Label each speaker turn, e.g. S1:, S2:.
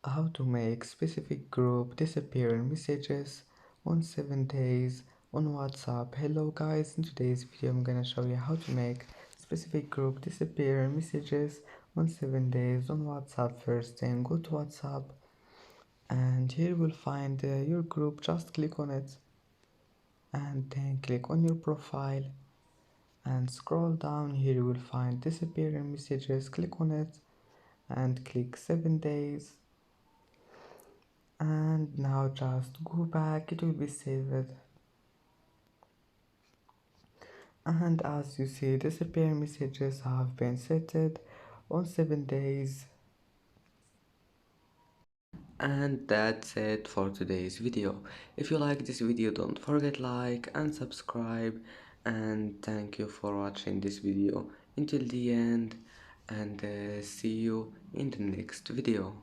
S1: How to make specific group disappear in messages on 7 days on WhatsApp. Hello guys, in today's video I'm gonna show you how to make specific group disappear in messages on 7 days on WhatsApp. First thing, go to WhatsApp and here you will find your group. Just click on it and then click on your profile and scroll down. Here you will find disappear in messages. Click on it and click 7 days, and now just go back, it will be saved. And as you see, disappear messages have been set on 7 days. And that's it for today's video. If you like this video, don't forget like and subscribe, and thank you for watching this video until the end, and see you in the next video.